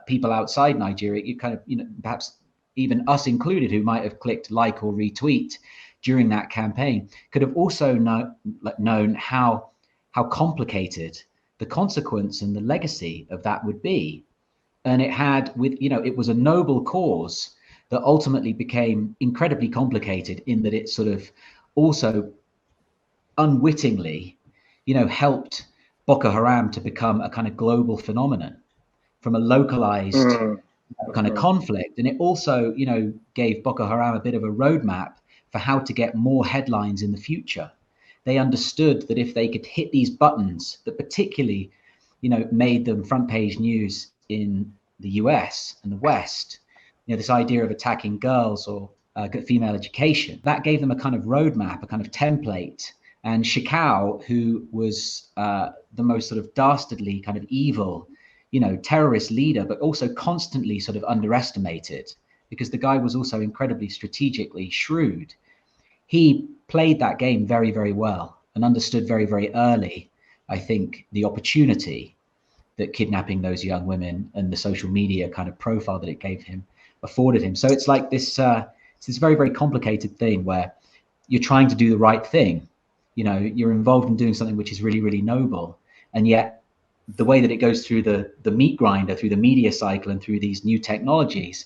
people outside Nigeria, you kind of, perhaps even us included, who might have clicked like or retweet, during that campaign could have also known how complicated the consequence and the legacy of that would be. And it had, it was a noble cause that ultimately became incredibly complicated in that it sort of also unwittingly, helped Boko Haram to become a kind of global phenomenon from a localized kind of conflict. And it also, gave Boko Haram a bit of a roadmap for how to get more headlines in the future. They understood that if they could hit these buttons that particularly, made them front page news in the US and the West, this idea of attacking girls or female education, that gave them a kind of roadmap, a kind of template. And Chike, who was the most sort of dastardly kind of evil, terrorist leader, but also constantly sort of underestimated because the guy was also incredibly strategically shrewd. He played that game very, very well and understood very, very early, I think, the opportunity that kidnapping those young women and the social media kind of profile that it gave him afforded him. So it's like this very, very complicated thing where you're trying to do the right thing. You're involved in doing something which is really, really noble. And yet the way that it goes through the meat grinder, through the media cycle and through these new technologies,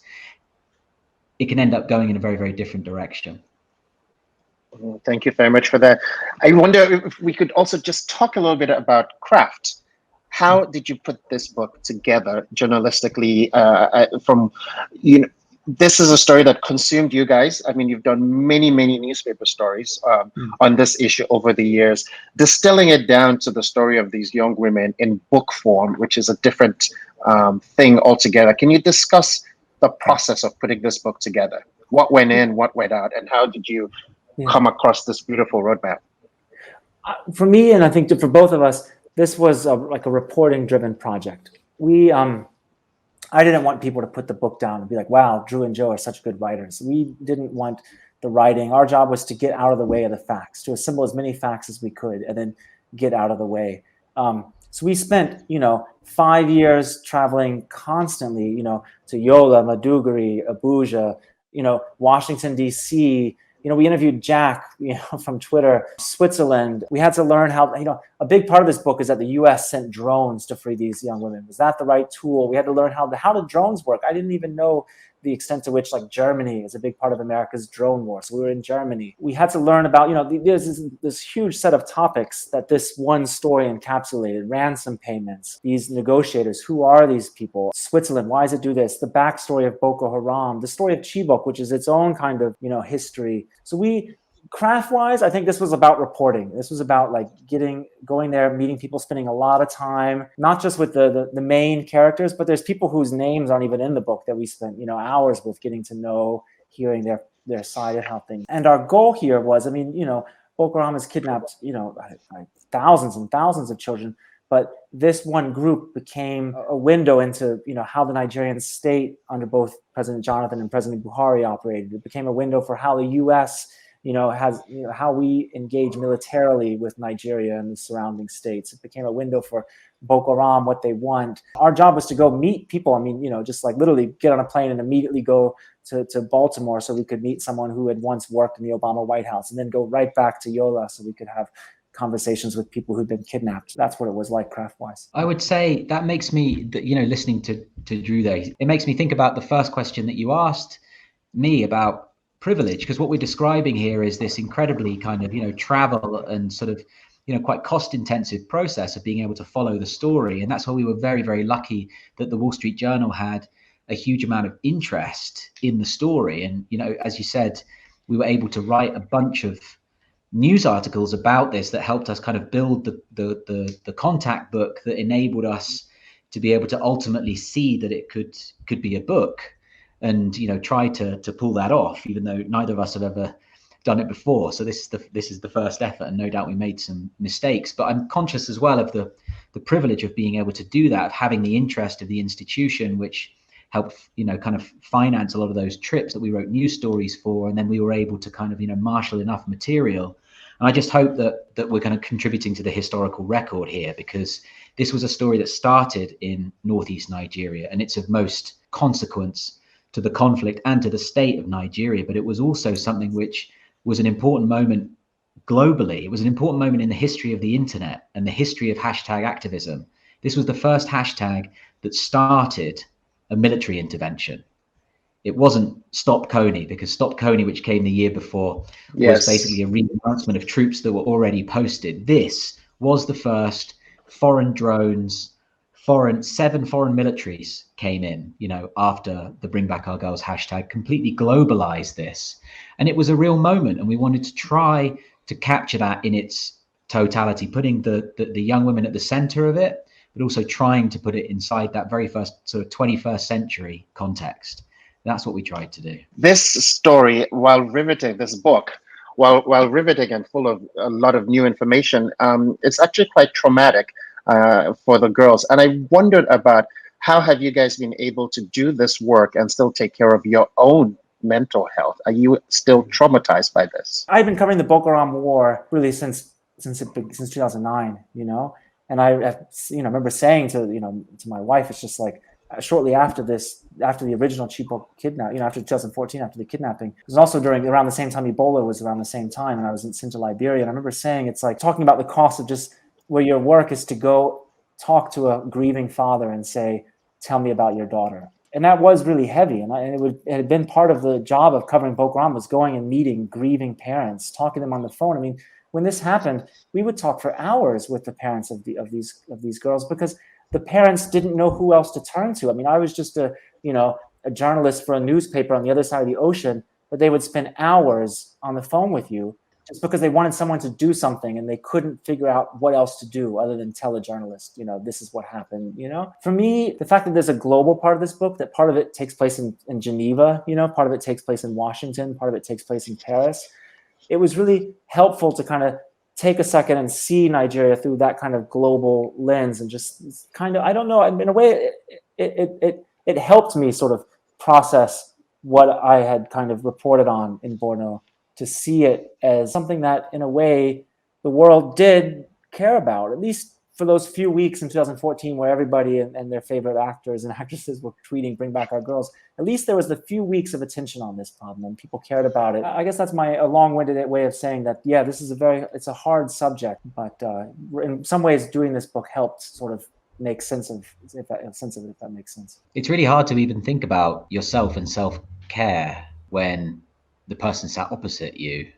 it can end up going in a very, very different direction. Thank you very much for that. I wonder if we could also just talk a little bit about craft. How did you put this book together journalistically? This is a story that consumed you guys. I mean, you've done many, many newspaper stories on this issue over the years. Distilling it down to the story of these young women in book form, which is a different thing altogether. Can you discuss the process of putting this book together? What went in, what went out, and how did you come across this beautiful roadmap? For me, and I think for both of us, this was like a reporting-driven project. I didn't want people to put the book down and be like, wow, Drew and Joe are such good writers. We didn't want the writing. Our job was to get out of the way of the facts, to assemble as many facts as we could, and then get out of the way. So we spent, 5 years traveling constantly, to Yola, Maiduguri, Abuja, Washington, D.C., we interviewed Jack, from Twitter, Switzerland. We had to learn how, a big part of this book is that the U.S. sent drones to free these young women. Was that the right tool? We had to learn how did drones work? I didn't even know the extent to which, like, Germany is a big part of America's drone war. So we were in Germany. We had to learn about, there's this huge set of topics that this one story encapsulated: ransom payments, these negotiators, who are these people? Switzerland, why does it do this? The backstory of Boko Haram, the story of Chibok, which is its own kind of, history. So craft-wise, I think this was about reporting. This was about going there, meeting people, spending a lot of time, not just with the main characters, but there's people whose names aren't even in the book that we spent, hours with, getting to know, hearing their side of how things. And our goal here was, Boko Haram has kidnapped, thousands and thousands of children, but this one group became a window into, how the Nigerian state under both President Jonathan and President Buhari operated. It became a window for how the U.S., how we engage militarily with Nigeria and the surrounding states. It became a window for Boko Haram, what they want. Our job was to go meet people. Just like literally get on a plane and immediately go to Baltimore so we could meet someone who had once worked in the Obama White House, and then go right back to Yola so we could have conversations with people who'd been kidnapped. That's what it was like craft-wise. I would say that makes me, listening to Drew there, it makes me think about the first question that you asked me about privilege, because what we're describing here is this incredibly kind of travel and sort of quite cost intensive process of being able to follow the story. And that's why we were very, very lucky that the Wall Street Journal had a huge amount of interest in the story. And as you said, we were able to write a bunch of news articles about this that helped us kind of build the contact book that enabled us to be able to ultimately see that it could be a book. And try to pull that off, even though neither of us have ever done it before. So this is the first effort, and no doubt we made some mistakes. But I'm conscious as well of the privilege of being able to do that, of having the interest of the institution, which helped kind of finance a lot of those trips that we wrote news stories for, and then we were able to kind of marshal enough material. And I just hope that we're kind of contributing to the historical record here, because this was a story that started in northeast Nigeria, and it's of most consequence to the conflict and to the state of Nigeria, but it was also something which was an important moment globally. It was an important moment in the history of the internet and the history of hashtag activism. This was the first hashtag that started a military intervention. It wasn't Stop Coney, because Stop Coney, which came the year before, was basically a re-announcement of troops that were already posted. This was the first foreign drones, seven foreign militaries came in, after the Bring Back Our Girls hashtag completely globalized this. And it was a real moment. And we wanted to try to capture that in its totality, putting the young women at the center of it, but also trying to put it inside that very first sort of 21st century context. That's what we tried to do. This story, while riveting, this book, while riveting and full of a lot of new information, it's actually quite traumatic for the girls. And I wondered about how have you guys been able to do this work and still take care of your own mental health? Are you still traumatized by this? I've been covering the Boko Haram war really since 2009, and I remember saying to my wife, it's just like, shortly after the original Chibok kidnapping, after 2014, after the kidnapping, it was also around the same time Ebola was around the same time, and I was sent to Liberia. And I remember saying, it's like talking about the cost of just where your work is to go talk to a grieving father and say, tell me about your daughter. And that was really heavy. And it had been part of the job of covering Boko Haram, was going and meeting grieving parents, talking to them on the phone. I mean, when this happened, we would talk for hours with the parents of these girls, because the parents didn't know who else to turn to. I mean, I was just a journalist for a newspaper on the other side of the ocean, but they would spend hours on the phone with you just because they wanted someone to do something and they couldn't figure out what else to do other than tell a journalist, this is what happened, For me, the fact that there's a global part of this book, that part of it takes place in Geneva, part of it takes place in Washington, part of it takes place in Paris. It was really helpful to kind of take a second and see Nigeria through that kind of global lens, and just kind of, I don't know, in a way, it helped me sort of process what I had kind of reported on in Borno, to see it as something that, in a way, the world did care about, at least for those few weeks in 2014 where everybody and their favorite actors and actresses were tweeting, bring back our girls. At least there was the few weeks of attention on this problem and people cared about it. I guess that's a long-winded way of saying that, yeah, this is it's a hard subject, but in some ways doing this book helped sort of make sense of it, if that makes sense. It's really hard to even think about yourself and self-care when the person sat opposite you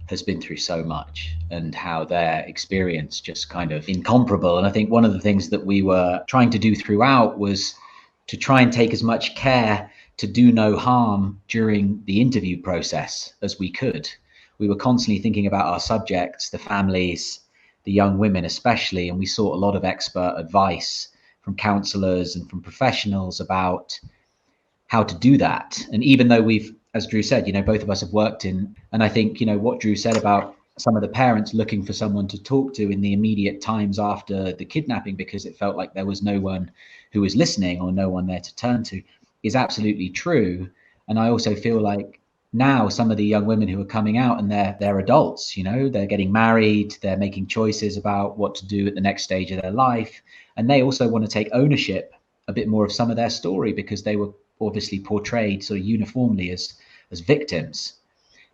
has been through so much, and how their experience just kind of incomparable. And I think one of the things that we were trying to do throughout was to try and take as much care to do no harm during the interview process as we could. We were constantly thinking about our subjects, the families, the young women especially, and we sought a lot of expert advice from counselors and from professionals about how to do that. And even though we've, as Drew said, both of us have worked in, and I think, what Drew said about some of the parents looking for someone to talk to in the immediate times after the kidnapping, because it felt like there was no one who was listening or no one there to turn to, is absolutely true. And I also feel like now some of the young women who are coming out, and they're adults, they're getting married, they're making choices about what to do at the next stage of their life. And they also want to take ownership a bit more of some of their story, because they were obviously portrayed sort of uniformly as victims,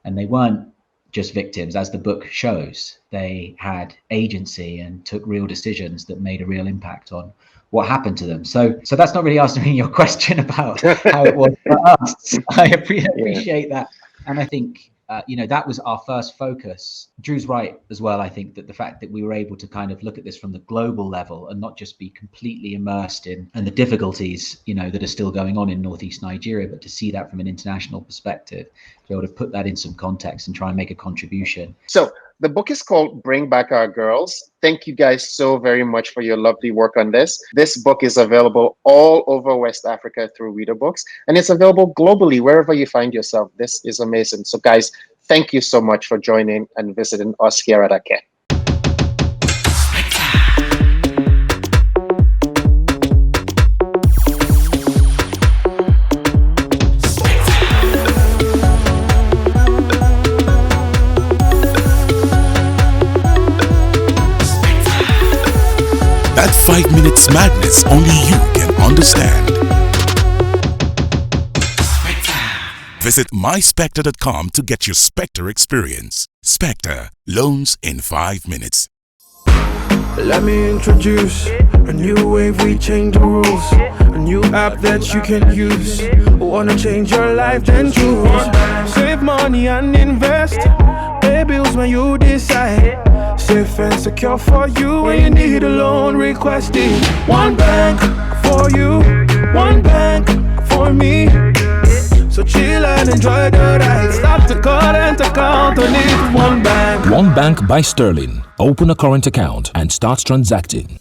and they weren't just victims, as the book shows. They had agency and took real decisions that made a real impact on what happened to them. So that's not really answering your question about how it was for us. I appreciate that, and I think that was our first focus. Drew's right as well. I think that the fact that we were able to kind of look at this from the global level and not just be completely immersed in the difficulties, that are still going on in Northeast Nigeria, but to see that from an international perspective, to be able to put that in some context and try and make a contribution. So the book is called Bring Back Our Girls. Thank you guys so very much for your lovely work on this. This book is available all over West Africa through Reader Books, and it's available globally wherever you find yourself. This is amazing. So guys, thank you so much for joining and visiting us here at Ake. That 5 minutes madness only you can understand. Visit myspectre.com to get your Spectre experience. Spectre, loans in 5 minutes. Let me introduce a new wave, we change the rules. A new app that you can use. Wanna change your life, then choose. Save money and invest. Pay bills when you decide. Safe and secure for you when you need a loan. Request it. One bank for you, one bank for me. So chill and enjoy the ride. Stop the call and to count on it. One bank. One Bank by Sterling. Open a current account and start transacting.